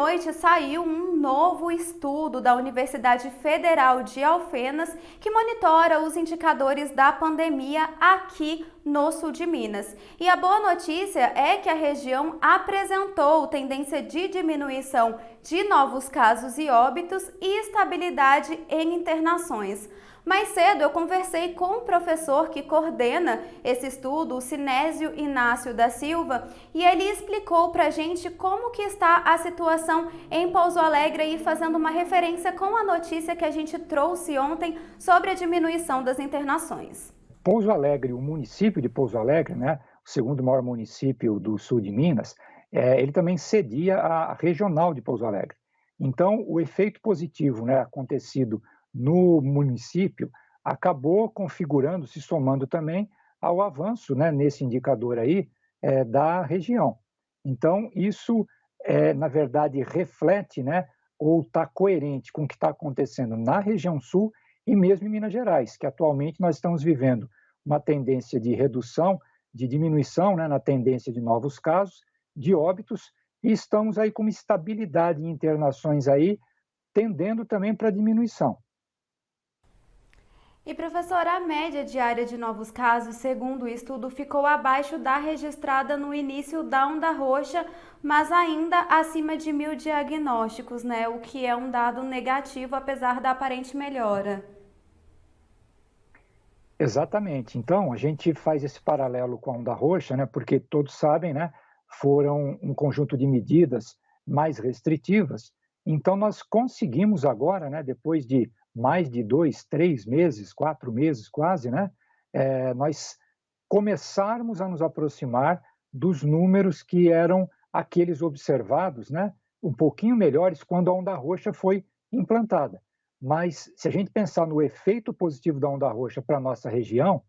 noite saiu um novo estudo da Universidade Federal de Alfenas que monitora os indicadores da pandemia aqui no sul de Minas. E a boa notícia é que a região apresentou tendência de diminuição de novos casos e óbitos e estabilidade em internações. Mais cedo eu conversei com o professor que coordena esse estudo, o Sinésio Inácio da Silva, e ele explicou para a gente como que está a situação em Pouso Alegre e fazendo uma referência com a notícia que a gente trouxe ontem sobre a diminuição das internações. Pouso Alegre, o município de Pouso Alegre, né, o segundo maior município do sul de Minas, ele também cedia a regional de Pouso Alegre. Então, o efeito positivo, né, acontecido no município acabou configurando, se somando também ao avanço, né, nesse indicador aí da região. Então, isso, na verdade, reflete, né, ou está coerente com o que está acontecendo na região sul e mesmo em Minas Gerais, que atualmente nós estamos vivendo uma tendência de redução, de diminuição, né, na tendência de novos casos, de óbitos, e estamos aí com uma estabilidade em internações aí, tendendo também para diminuição. E professora, a média diária de novos casos, segundo o estudo, ficou abaixo da registrada no início da onda roxa, mas ainda acima de 1.000 diagnósticos, né? O que é um dado negativo, apesar da aparente melhora. Exatamente. Então, a gente faz esse paralelo com a onda roxa, né? Porque todos sabem, né? Foram um conjunto de medidas mais restritivas. Então, nós conseguimos agora, né? Depois de mais de 2, 3 meses, 4 meses quase, né? Nós começarmos a nos aproximar dos números que eram aqueles observados, né? Um pouquinho melhores quando a onda roxa foi implantada. Mas se a gente pensar no efeito positivo da onda roxa para a nossa região,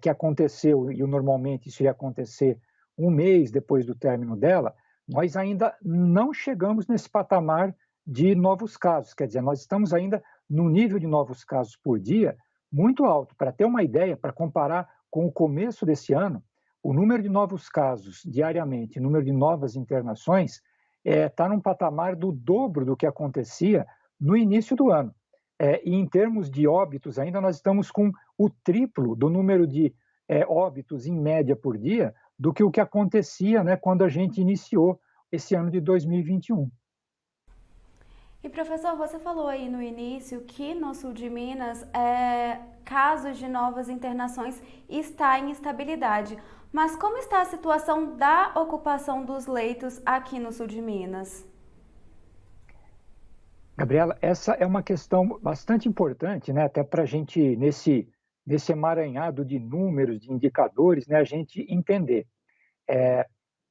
que aconteceu, e normalmente isso ia acontecer um mês depois do término dela, nós ainda não chegamos nesse patamar de novos casos. Quer dizer, nós estamos ainda no nível de novos casos por dia muito alto. Para ter uma ideia, para comparar com o começo desse ano, o número de novos casos diariamente, o número de novas internações, está num patamar do dobro do que acontecia no início do ano. E em termos de óbitos, ainda nós estamos com o triplo do número de óbitos em média por dia do que o que acontecia, né, quando a gente iniciou esse ano de 2021. E professor, você falou aí no início que no sul de Minas, casos de novas internações está em estabilidade. Mas como está a situação da ocupação dos leitos aqui no sul de Minas? Gabriela, essa é uma questão bastante importante, né, até para a gente, nesse emaranhado de números, de indicadores, né, a gente entender.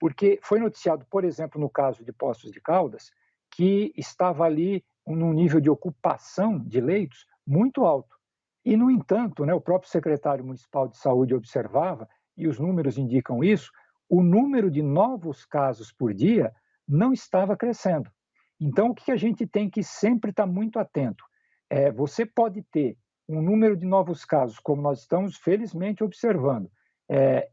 Porque foi noticiado, por exemplo, no caso de Poços de Caldas, que estava ali num nível de ocupação de leitos muito alto. E, no entanto, né, o próprio secretário municipal de saúde observava, e os números indicam isso, o número de novos casos por dia não estava crescendo. Então, o que a gente tem que sempre estar muito atento? Você pode ter um número de novos casos, como nós estamos felizmente observando,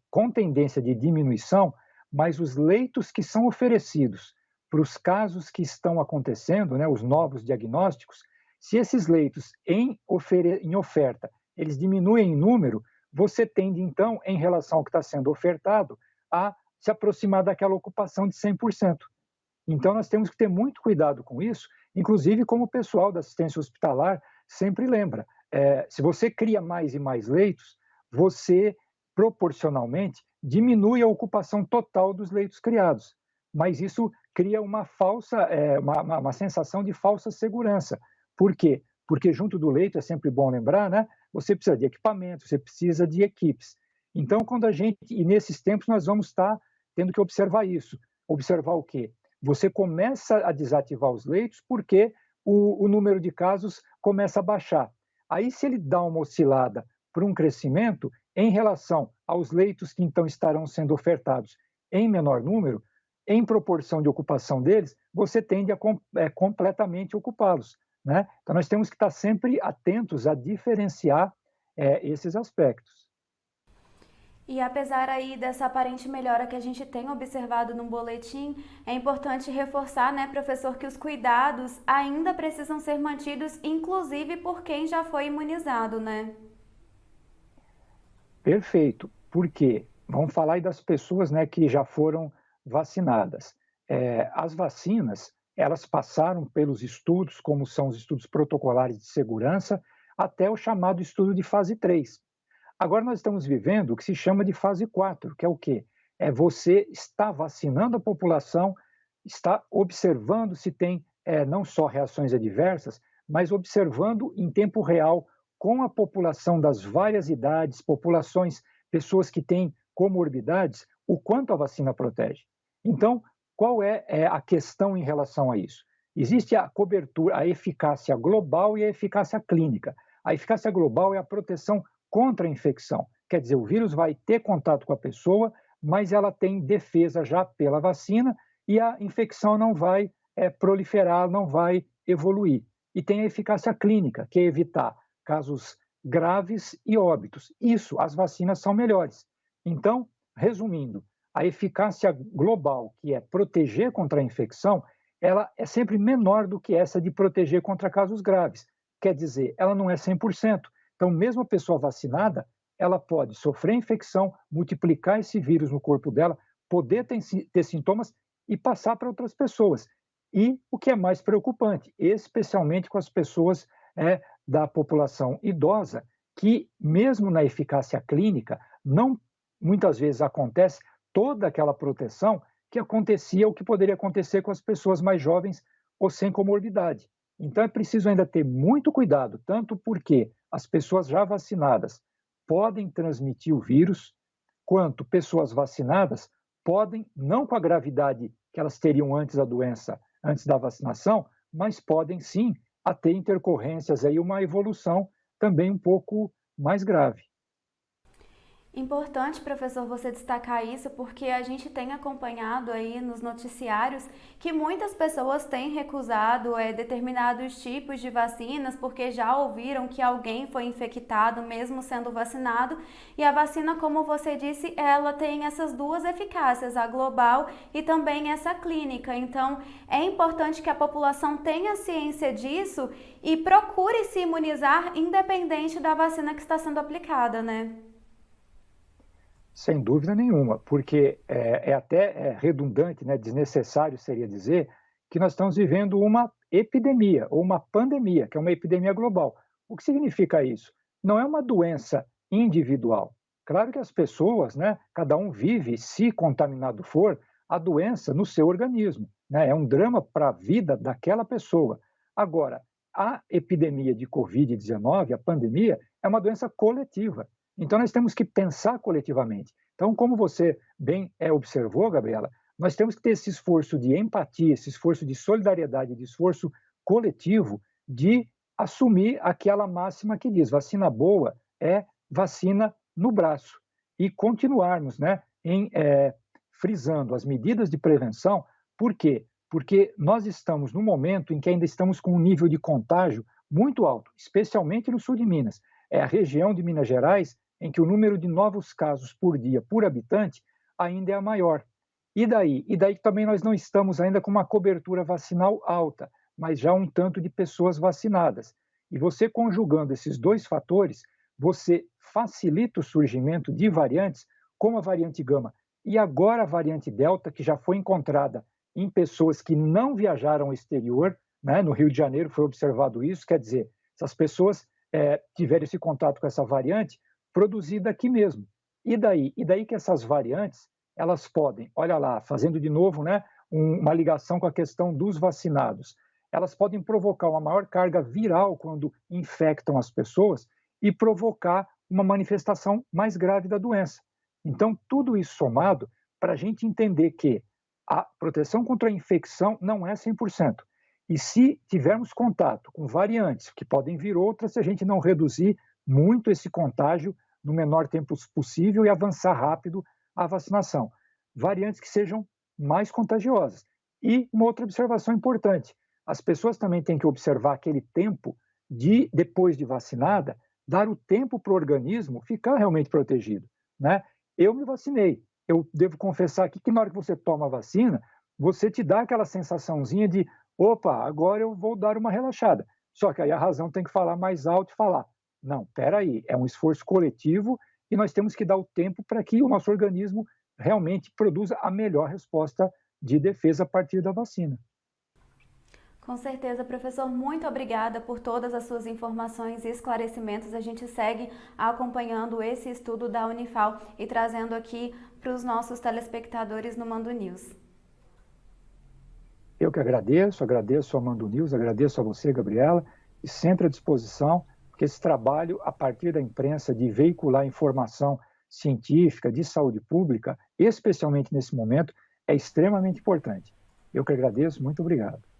com tendência de diminuição, mas os leitos que são oferecidos para os casos que estão acontecendo, né, os novos diagnósticos, se esses leitos em oferta, eles diminuem em número, você tende, então, em relação ao que está sendo ofertado, a se aproximar daquela ocupação de 100%. Então, nós temos que ter muito cuidado com isso, inclusive como o pessoal da assistência hospitalar sempre lembra. Se você cria mais e mais leitos, você, proporcionalmente, diminui a ocupação total dos leitos criados. Mas isso cria uma sensação de falsa segurança. Por quê? Porque junto do leito, é sempre bom lembrar, né? Você precisa de equipamentos, você precisa de equipes. Então, e nesses tempos nós vamos estar tendo que observar isso. Observar o quê? Você começa a desativar os leitos porque o número de casos começa a baixar. Aí, se ele dá uma oscilada para um crescimento, em relação aos leitos que então estarão sendo ofertados em menor número, em proporção de ocupação deles, você tende a completamente ocupá-los. Né? Então, nós temos que estar sempre atentos a diferenciar esses aspectos. E apesar aí dessa aparente melhora que a gente tem observado no boletim, é importante reforçar, né, professor, que os cuidados ainda precisam ser mantidos, inclusive por quem já foi imunizado, né? Perfeito. Por quê? Vamos falar aí das pessoas, né, que já foram vacinadas. As vacinas, elas passaram pelos estudos, como são os estudos protocolares de segurança, até o chamado estudo de fase 3. Agora nós estamos vivendo o que se chama de fase 4, que é o quê? É você está vacinando a população, está observando se tem não só reações adversas, mas observando em tempo real com a população das várias idades, populações, pessoas que têm comorbidades, o quanto a vacina protege. Então, qual é a questão em relação a isso? Existe a cobertura, a eficácia global e a eficácia clínica. A eficácia global é a proteção contra a infecção. Quer dizer, o vírus vai ter contato com a pessoa, mas ela tem defesa já pela vacina e a infecção não vai proliferar, não vai evoluir. E tem a eficácia clínica, que é evitar casos graves e óbitos. Isso, as vacinas são melhores. Então, resumindo, a eficácia global, que é proteger contra a infecção, ela é sempre menor do que essa de proteger contra casos graves. Quer dizer, ela não é 100%. Então, mesmo a pessoa vacinada, ela pode sofrer infecção, multiplicar esse vírus no corpo dela, poder ter sintomas e passar para outras pessoas. E o que é mais preocupante, especialmente com as pessoas da população idosa, que mesmo na eficácia clínica, não muitas vezes acontece toda aquela proteção que acontecia ou que poderia acontecer com as pessoas mais jovens ou sem comorbidade. Então é preciso ainda ter muito cuidado, tanto porque as pessoas já vacinadas podem transmitir o vírus, quanto pessoas vacinadas podem, não com a gravidade que elas teriam antes da doença, antes da vacinação, mas podem sim a ter intercorrências aí, uma evolução também um pouco mais grave. Importante, professor, você destacar isso, porque a gente tem acompanhado aí nos noticiários que muitas pessoas têm recusado determinados tipos de vacinas porque já ouviram que alguém foi infectado mesmo sendo vacinado. E a vacina, como você disse, ela tem essas duas eficácias, a global e também essa clínica. Então, é importante que a população tenha ciência disso e procure se imunizar independente da vacina que está sendo aplicada, né? Sem dúvida nenhuma, porque é até redundante, né, desnecessário seria dizer que nós estamos vivendo uma epidemia ou uma pandemia, que é uma epidemia global. O que significa isso? Não é uma doença individual. Claro que as pessoas, né, cada um vive, se contaminado for, a doença no seu organismo, né? É um drama para a vida daquela pessoa. Agora, a epidemia de Covid-19, a pandemia, é uma doença coletiva. Então, nós temos que pensar coletivamente. Então, como você bem observou, Gabriela, nós temos que ter esse esforço de empatia, esse esforço de solidariedade, de esforço coletivo de assumir aquela máxima que diz: vacina boa é vacina no braço. E continuarmos, né, frisando as medidas de prevenção. Por quê? Porque nós estamos num momento em que ainda estamos com um nível de contágio muito alto, especialmente no sul de Minas. É a região de Minas Gerais em que o número de novos casos por dia, por habitante, ainda é a maior. E daí? E daí que também nós não estamos ainda com uma cobertura vacinal alta, mas já um tanto de pessoas vacinadas. E você conjugando esses dois fatores, você facilita o surgimento de variantes, como a variante Gama e agora a variante Delta, que já foi encontrada em pessoas que não viajaram ao exterior, né? No Rio de Janeiro foi observado isso, quer dizer, essas pessoas tiveram esse contato com essa variante produzida aqui mesmo. E daí? E daí que essas variantes, elas podem, olha lá, fazendo de novo, né, uma ligação com a questão dos vacinados, elas podem provocar uma maior carga viral quando infectam as pessoas e provocar uma manifestação mais grave da doença. Então, tudo isso somado para a gente entender que a proteção contra a infecção não é 100%. E se tivermos contato com variantes, que podem vir outras, se a gente não reduzir muito esse contágio no menor tempo possível e avançar rápido a vacinação. Variantes que sejam mais contagiosas. E uma outra observação importante, as pessoas também têm que observar aquele tempo de, depois de vacinada, dar o tempo para o organismo ficar realmente protegido, né? eu me vacinei. Eu devo confessar aqui que na hora que você toma a vacina, você te dá aquela sensaçãozinha de, opa, agora eu vou dar uma relaxada. Só que aí a razão tem que falar mais alto e falar, não, espera aí, é um esforço coletivo e nós temos que dar o tempo para que o nosso organismo realmente produza a melhor resposta de defesa a partir da vacina. Com certeza, professor, muito obrigada por todas as suas informações e esclarecimentos. A gente segue acompanhando esse estudo da Unifal e trazendo aqui para os nossos telespectadores no Mando News. Eu que agradeço ao Mando News, agradeço a você, Gabriela, e sempre à disposição, porque esse trabalho, a partir da imprensa, de veicular informação científica, de saúde pública, especialmente nesse momento, é extremamente importante. Eu que agradeço, muito obrigado.